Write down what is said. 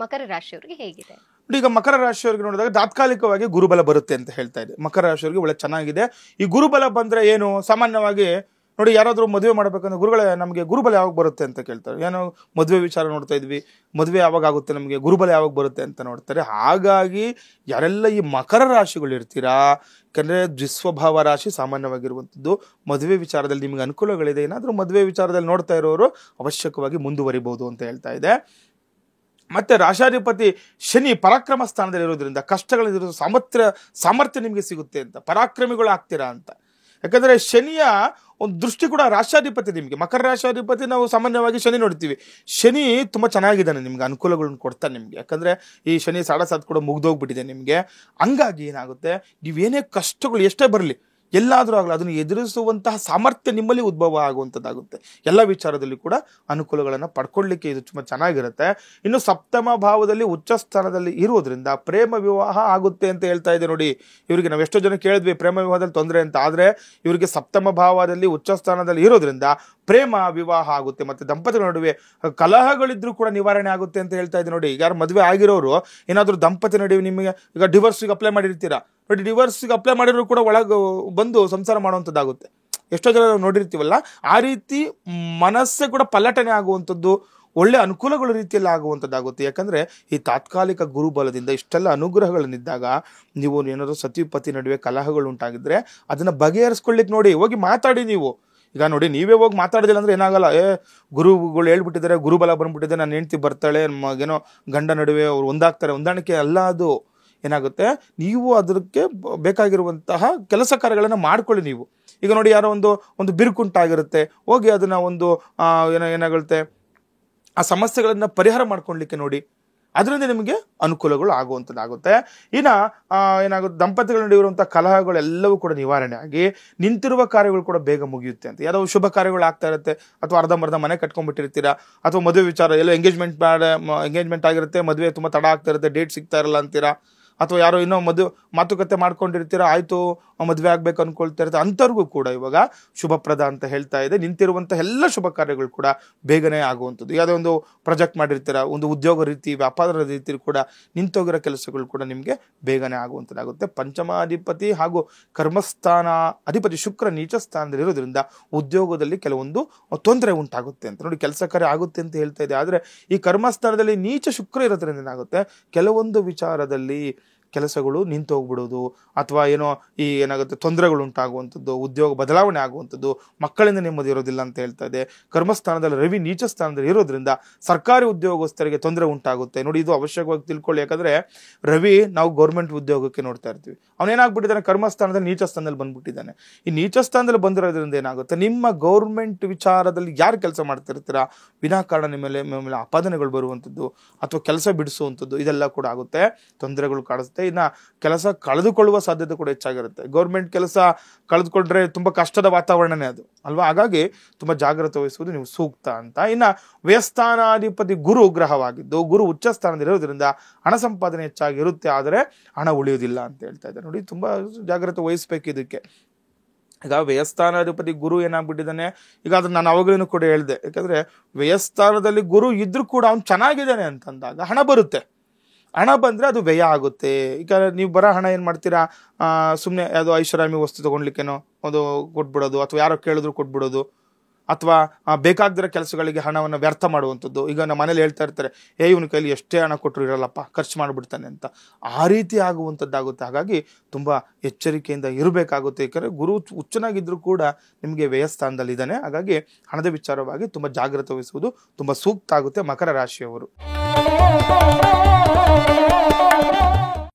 ಮಕರ ರಾಶಿಯವರಿಗೆ ಹೇಗಿದೆ? ಈಗ ಮಕರ ರಾಶಿಯವರಿಗೆ ನೋಡಿದಾಗ ತಾತ್ಕಾಲಿಕವಾಗಿ ಗುರುಬಲ ಬರುತ್ತೆ ಅಂತ ಹೇಳ್ತಾ ಇದೆ. ಮಕರ ರಾಶಿಯವರಿಗೆ ಒಳ್ಳೆ ಚೆನ್ನಾಗಿದೆ. ಈ ಗುರುಬಲ ಬಂದ್ರೆ ಏನು, ಸಾಮಾನ್ಯವಾಗಿ ನೋಡಿ, ಯಾರಾದ್ರೂ ಮದುವೆ ಮಾಡ್ಬೇಕಂದ್ರೆ ಗುರುಗಳೇ ನಮಗೆ ಗುರುಬಲ ಯಾವಾಗ ಬರುತ್ತೆ ಅಂತ ಕೇಳ್ತಾರೆ. ಏನೋ ಮದುವೆ ವಿಚಾರ ನೋಡ್ತಾ ಇದ್ವಿ, ಮದುವೆ ಯಾವಾಗ ಆಗುತ್ತೆ, ನಮಗೆ ಗುರುಬಲ ಯಾವಾಗ ಬರುತ್ತೆ ಅಂತ ನೋಡ್ತಾರೆ. ಹಾಗಾಗಿ ಯಾರೆಲ್ಲ ಈ ಮಕರ ರಾಶಿಗಳು ಇರ್ತೀರಾ, ಯಾಕಂದ್ರೆ ದ್ವಿಸ್ವಭಾವ ರಾಶಿ ಸಾಮಾನ್ಯವಾಗಿರುವಂಥದ್ದು. ಮದುವೆ ವಿಚಾರದಲ್ಲಿ ನಿಮ್ಗೆ ಅನುಕೂಲಗಳಿದೆ, ಏನಾದ್ರೂ ಮದುವೆ ವಿಚಾರದಲ್ಲಿ ನೋಡ್ತಾ ಇರೋರು ಅವಶ್ಯಕವಾಗಿ ಮುಂದುವರಿಬಹುದು ಅಂತ ಹೇಳ್ತಾ ಇದೆ. ಮತ್ತೆ ರಾಶಾಧಿಪತಿ ಶನಿ ಪರಾಕ್ರಮ ಸ್ಥಾನದಲ್ಲಿ ಇರೋದ್ರಿಂದ ಕಷ್ಟಗಳಿರೋ ಸಾಮರ್ಥ್ಯ ನಿಮಗೆ ಸಿಗುತ್ತೆ ಅಂತ, ಪರಾಕ್ರಮಿಗಳು ಆಗ್ತೀರಾ ಅಂತ. ಯಾಕಂದ್ರೆ ಶನಿಯ ಒಂದು ದೃಷ್ಟಿ ಕೂಡ ರಾಶಾಧಿಪತಿ ನಿಮಗೆ, ಮಕರ ರಾಶಾಧಿಪತಿ ನಾವು ಸಾಮಾನ್ಯವಾಗಿ ಶನಿ ನೋಡ್ತೀವಿ. ಶನಿ ತುಂಬಾ ಚೆನ್ನಾಗಿದ್ದಾನೆ, ನಿಮ್ಗೆ ಅನುಕೂಲಗಳನ್ನು ಕೊಡ್ತಾನೆ ನಿಮ್ಗೆ. ಯಾಕಂದ್ರೆ ಈ ಶನಿ ಸಾಡ ಕೂಡ ಮುಗ್ದೋಗ್ಬಿಟ್ಟಿದೆ ನಿಮ್ಗೆ. ಹಂಗಾಗಿ ಏನಾಗುತ್ತೆ, ನೀವೇನೇ ಕಷ್ಟಗಳು ಎಷ್ಟೇ ಬರಲಿ, ಎಲ್ಲಾದ್ರೂ ಆಗಲಿ, ಅದನ್ನು ಎದುರಿಸುವಂತಹ ಸಾಮರ್ಥ್ಯ ನಿಮ್ಮಲ್ಲಿ ಉದ್ಭವ ಆಗುವಂಥದ್ದಾಗುತ್ತೆ. ಎಲ್ಲ ವಿಚಾರದಲ್ಲಿ ಕೂಡ ಅನುಕೂಲಗಳನ್ನು ಪಡ್ಕೊಳ್ಳಿಕ್ಕೆ ಇದು ತುಂಬಾ ಚೆನ್ನಾಗಿರುತ್ತೆ. ಇನ್ನು ಸಪ್ತಮ ಭಾವದಲ್ಲಿ ಉಚ್ಚ ಸ್ಥಾನದಲ್ಲಿ ಇರುವುದರಿಂದ ಪ್ರೇಮ ವಿವಾಹ ಆಗುತ್ತೆ ಅಂತ ಹೇಳ್ತಾ ಇದೆ. ನೋಡಿ, ಇವರಿಗೆ ನಾವು ಎಷ್ಟೋ ಜನ ಕೇಳಿದ್ವಿ ಪ್ರೇಮ ವಿವಾಹದಲ್ಲಿ ತೊಂದರೆ ಅಂತ, ಆದ್ರೆ ಇವರಿಗೆ ಸಪ್ತಮ ಭಾವದಲ್ಲಿ ಉಚ್ಚ ಸ್ಥಾನದಲ್ಲಿ ಇರೋದ್ರಿಂದ ಪ್ರೇಮ ವಿವಾಹ ಆಗುತ್ತೆ. ಮತ್ತೆ ದಂಪತಿಗಳ ನಡುವೆ ಕಲಹಗಳಿದ್ರೂ ಕೂಡ ನಿವಾರಣೆ ಆಗುತ್ತೆ ಅಂತ ಹೇಳ್ತಾ ಇದೆ. ನೋಡಿ, ಯಾರು ಮದುವೆ ಆಗಿರೋರು ಏನಾದ್ರೂ ದಂಪತಿ ನಡುವೆ ನಿಮಗೆ ಈಗ ಡಿವೋರ್ಸ್ಗೆ ಅಪ್ಲೈ ಮಾಡಿರ್ತೀರಾ ನೋಡಿ, ಡಿವೋರ್ಸ್ಗೆ ಅಪ್ಲೈ ಮಾಡಿದ್ರು ಕೂಡ ಒಳಗೆ ಬಂದು ಸಂಸಾರ ಮಾಡುವಂಥದ್ದಾಗುತ್ತೆ. ಎಷ್ಟೋ ಜನ ನೋಡಿರ್ತೀವಲ್ಲ, ಆ ರೀತಿ ಮನಸ್ಸೇ ಕೂಡ ಪಲ್ಲಟನೆ ಆಗುವಂಥದ್ದು, ಒಳ್ಳೆ ಅನುಕೂಲಗಳ ರೀತಿಯಲ್ಲಿ ಆಗುವಂಥದ್ದಾಗುತ್ತೆ. ಯಾಕಂದ್ರೆ ಈ ತಾತ್ಕಾಲಿಕ ಗುರುಬಲದಿಂದ ಇಷ್ಟೆಲ್ಲ ಅನುಗ್ರಹಗಳನ್ನಿದ್ದಾಗ ನೀವು ಏನಾದ್ರು ಸತಿಪತಿ ನಡುವೆ ಕಲಹಗಳು ಉಂಟಾಗಿದ್ರೆ ಅದನ್ನ ಬಗೆಹರಿಸ್ಕೊಳ್ಳಿಕ್ಕೆ ನೋಡಿ ಹೋಗಿ ಮಾತಾಡಿ ನೀವು. ಈಗ ನೋಡಿ, ನೀವೇ ಹೋಗಿ ಮಾತಾಡಿದಿಲ್ಲ ಅಂದ್ರೆ ಏನಾಗಲ್ಲ, ಗುರುಗಳು ಹೇಳ್ಬಿಟ್ಟಿದ್ದಾರೆ, ಗುರುಬಲ ಬಂದ್ಬಿಟ್ಟಿದೆ, ನನ್ನ ಹೆಂಡತಿ ಬರ್ತಾಳೆ, ಏನೋ ಗಂಡ ನಡುವೆ ಅವ್ರು ಒಂದಾಗ್ತಾರೆ, ಹೊಂದಾಣಿಕೆ ಅಲ್ಲ ಅದು. ಏನಾಗುತ್ತೆ, ನೀವು ಅದಕ್ಕೆ ಬೇಕಾಗಿರುವಂತಹ ಕೆಲಸ ಕಾರ್ಯಗಳನ್ನ ಮಾಡ್ಕೊಳ್ಳಿ ನೀವು. ಈಗ ನೋಡಿ, ಯಾರೋ ಒಂದು ಬಿರುಕುಂಟಾಗಿರುತ್ತೆ, ಹೋಗಿ ಅದನ್ನ ಏನಾಗುತ್ತೆ ಆ ಸಮಸ್ಯೆಗಳನ್ನ ಪರಿಹಾರ ಮಾಡ್ಕೊಳ್ಲಿಕ್ಕೆ ನೋಡಿ, ಅದರಿಂದ ನಿಮಗೆ ಅನುಕೂಲಗಳು ಆಗುವಂಥದ್ದಾಗುತ್ತೆ. ಇನ್ನ ಏನಾಗುತ್ತೆ, ದಂಪತಿಗಳ ನಡುವೆ ಇರುವಂತಹ ಕಲಹಗಳೆಲ್ಲವೂ ಕೂಡ ನಿವಾರಣೆ ಆಗಿ ನಿಂತಿರುವ ಕಾರ್ಯಗಳು ಕೂಡ ಬೇಗ ಮುಗಿಯುತ್ತೆ ಅಂತ. ಯಾವುದೋ ಶುಭ ಕಾರ್ಯಗಳು ಆಗ್ತಾ ಇರುತ್ತೆ, ಅಥವಾ ಅರ್ಧಂಬರ್ಧ ಮನೆ ಕಟ್ಕೊಂಡ್ಬಿಟ್ಟಿರ್ತೀರಾ, ಅಥವಾ ಮದುವೆ ವಿಚಾರ ಎಲ್ಲ ಎಂಗೇಜ್ಮೆಂಟ್ ಆಗಿರುತ್ತೆ, ಮದುವೆ ತುಂಬಾ ತಡ ಆಗ್ತಾ ಇರುತ್ತೆ, ಡೇಟ್ ಸಿಗ್ತಾ ಇರಲ್ಲ ಅಂತೀರಾ, ಅಥವಾ ಯಾರೋ ಇನ್ನೂ ಮಾತುಕತೆ ಮಾಡ್ಕೊಂಡಿರ್ತೀರಾ, ಆಯ್ತು ಮದುವೆ ಆಗ್ಬೇಕು ಅನ್ಕೊಳ್ತಾ ಇರುತ್ತೆ, ಅಂಥವ್ರಿಗೂ ಕೂಡ ಇವಾಗ ಶುಭಪ್ರದ ಅಂತ ಹೇಳ್ತಾ ಇದೆ. ನಿಂತಿರುವಂತಹ ಎಲ್ಲ ಶುಭ ಕಾರ್ಯಗಳು ಕೂಡ ಬೇಗನೆ ಆಗುವಂಥದ್ದು. ಯಾವುದೋ ಒಂದು ಪ್ರಾಜೆಕ್ಟ್ ಮಾಡಿರ್ತೀರಾ, ಒಂದು ಉದ್ಯೋಗ ರೀತಿ, ವ್ಯಾಪಾರದ ರೀತಿ ಕೂಡ ನಿಂತೋಗಿರೋ ಕೆಲಸಗಳು ಕೂಡ ನಿಮಗೆ ಬೇಗನೆ ಆಗುವಂಥದ್ದಾಗುತ್ತೆ. ಪಂಚಮಾಧಿಪತಿ ಹಾಗೂ ಕರ್ಮಸ್ಥಾನ ಅಧಿಪತಿ ಶುಕ್ರ ನೀಚ ಸ್ಥಾನದಲ್ಲಿ ಇರೋದ್ರಿಂದ ಉದ್ಯೋಗದಲ್ಲಿ ಕೆಲವೊಂದು ತೊಂದರೆ ಉಂಟಾಗುತ್ತೆ ಅಂತ. ನೋಡಿ, ಕೆಲಸ ಕಾರ್ಯ ಆಗುತ್ತೆ ಅಂತ ಹೇಳ್ತಾ ಇದೆ, ಆದ್ರೆ ಈ ಕರ್ಮಸ್ಥಾನದಲ್ಲಿ ನೀಚ ಶುಕ್ರ ಇರೋದ್ರಿಂದ ಏನಾಗುತ್ತೆ, ಕೆಲವೊಂದು ವಿಚಾರದಲ್ಲಿ ಕೆಲಸಗಳು ನಿಂತು ಹೋಗ್ಬಿಡೋದು, ಅಥವಾ ಏನಾಗುತ್ತೆ ತೊಂದರೆಗಳು ಉಂಟಾಗುವಂಥದ್ದು, ಉದ್ಯೋಗ ಬದಲಾವಣೆ ಆಗುವಂಥದ್ದು, ಮಕ್ಕಳಿಂದ ನೆಮ್ಮದಿ ಇರೋದಿಲ್ಲ ಅಂತ ಹೇಳ್ತಾ ಇದೆ. ಕರ್ಮಸ್ಥಾನದಲ್ಲಿ ರವಿ ನೀಚ ಸ್ಥಾನದಲ್ಲಿ ಇರೋದ್ರಿಂದ ಸರ್ಕಾರಿ ಉದ್ಯೋಗಸ್ಥರಿಗೆ ತೊಂದರೆ ಉಂಟಾಗುತ್ತೆ. ನೋಡಿ, ಇದು ಅವಶ್ಯಕವಾಗಿ ತಿಳ್ಕೊಳ್ಳಿ. ಯಾಕಂದ್ರೆ ರವಿ ನಾವು ಗೌರ್ಮೆಂಟ್ ಉದ್ಯೋಗಕ್ಕೆ ನೋಡ್ತಾ ಇರ್ತೀವಿ, ಅವನೇನಾಗ್ಬಿಟ್ಟಿದ್ದಾನೆ, ಕರ್ಮಸ್ಥಾನದಲ್ಲಿ ನೀಚ ಸ್ಥಾನದಲ್ಲಿ ಬಂದ್ಬಿಟ್ಟಿದ್ದಾನೆ. ಈ ನೀಚ ಸ್ಥಾನದಲ್ಲಿ ಬಂದಿರೋದ್ರಿಂದ ಏನಾಗುತ್ತೆ, ನಿಮ್ಮ ಗೌರ್ಮೆಂಟ್ ವಿಚಾರದಲ್ಲಿ ಯಾರು ಕೆಲಸ ಮಾಡ್ತಿರ್ತೀರಾ ವಿನಾಕಾರಣ ನಿಮ್ಮ ಮೇಲೆ ಆಪಾದನೆಗಳು ಬರುವಂಥದ್ದು, ಅಥವಾ ಕೆಲಸ ಬಿಡಿಸುವಂಥದ್ದು, ಇದೆಲ್ಲ ಕೂಡ ಆಗುತ್ತೆ, ತೊಂದರೆಗಳು ಕಾಣಿಸುತ್ತೆ. ಇನ್ನ ಕೆಲಸ ಕಳೆದುಕೊಳ್ಳುವ ಸಾಧ್ಯತೆ ಕೂಡ ಹೆಚ್ಚಾಗಿರುತ್ತೆ. ಗೌರ್ಮೆಂಟ್ ಕೆಲಸ ಕಳೆದುಕೊಂಡ್ರೆ ತುಂಬಾ ಕಷ್ಟದ ವಾತಾವರಣನೇ ಅದು ಅಲ್ವಾ. ಹಾಗಾಗಿ ತುಂಬಾ ಜಾಗ್ರತೆ ವಹಿಸುವುದು ನೀವು ಸೂಕ್ತ ಅಂತ. ಇನ್ನ ವ್ಯಯಸ್ಥಾನಾಧಿಪತಿ ಗುರು ಗ್ರಹವಾಗಿದ್ದು, ಗುರು ಉಚ್ಚ ಸ್ಥಾನದಲ್ಲಿರೋದ್ರಿಂದ ಹಣ ಸಂಪಾದನೆ ಹೆಚ್ಚಾಗಿರುತ್ತೆ, ಆದರೆ ಹಣ ಉಳಿಯುವುದಿಲ್ಲ ಅಂತ ಹೇಳ್ತಾ ಇದ್ದಾರೆ. ನೋಡಿ, ತುಂಬಾ ಜಾಗ್ರತೆ ವಹಿಸ್ಬೇಕು ಇದಕ್ಕೆ. ಈಗ ವ್ಯಯಸ್ಥಾನಾಧಿಪತಿ ಗುರು ಏನಾಗ್ಬಿಟ್ಟಿದ್ದಾನೆ, ಈಗ ಅದನ್ನ ನಾನು ಅವಾಗಲೂ ಕೂಡ ಹೇಳಿದೆ. ಯಾಕಂದ್ರೆ ವ್ಯಯಸ್ಥಾನದಲ್ಲಿ ಗುರು ಇದ್ರೂ ಕೂಡ ಅವ್ನು ಚೆನ್ನಾಗಿದ್ದಾನೆ ಅಂತಂದಾಗ ಹಣ ಬರುತ್ತೆ. ಹಣ ಬಂದ್ರೆ ಅದು ವ್ಯಯ ಆಗುತ್ತೆ. ಈಗ ನೀವು ಬರೋ ಹಣ ಏನ್ ಮಾಡ್ತೀರಾ, ಸುಮ್ಮನೆ ಯಾವುದೋ ಐಷಾರಾಮಿ ವಸ್ತು ತಗೊಳ್ಲಿಕ್ಕೇನೋ ಅದು ಕೊಟ್ಬಿಡೋದು, ಅಥವಾ ಯಾರೋ ಕೇಳಿದ್ರು ಕೊಟ್ಬಿಡೋದು, ಅಥವಾ ಬೇಕಾಗದಿರೋ ಕೆಲಸಗಳಿಗೆ ಹಣವನ್ನು ವ್ಯರ್ಥ ಮಾಡುವಂಥದ್ದು. ಈಗ ನಮ್ಮ ಮನೇಲಿ ಹೇಳ್ತಾ ಇರ್ತಾರೆ, ಇವನ ಕೈಲಿ ಎಷ್ಟೇ ಹಣ ಕೊಟ್ಟರು ಇರಲ್ಲಪ್ಪ, ಖರ್ಚು ಮಾಡಿಬಿಡ್ತಾನೆ ಅಂತ, ಆ ರೀತಿ ಆಗುವಂಥದ್ದಾಗುತ್ತೆ. ಹಾಗಾಗಿ ತುಂಬಾ ಎಚ್ಚರಿಕೆಯಿಂದ ಇರಬೇಕಾಗುತ್ತೆ. ಯಾಕಂದ್ರೆ ಗುರು ಉಚ್ಚನಾಗಿದ್ರು ಕೂಡ ನಿಮಗೆ ವ್ಯಯಸ್ಥಾನದಲ್ಲಿ ಇದ್ದಾನೆ. ಹಾಗಾಗಿ ಹಣದ ವಿಚಾರವಾಗಿ ತುಂಬಾ ಜಾಗ್ರತೆ ವಹಿಸುವುದು ತುಂಬಾ ಸೂಕ್ತ ಆಗುತ್ತೆ ಮಕರ ರಾಶಿಯವರು.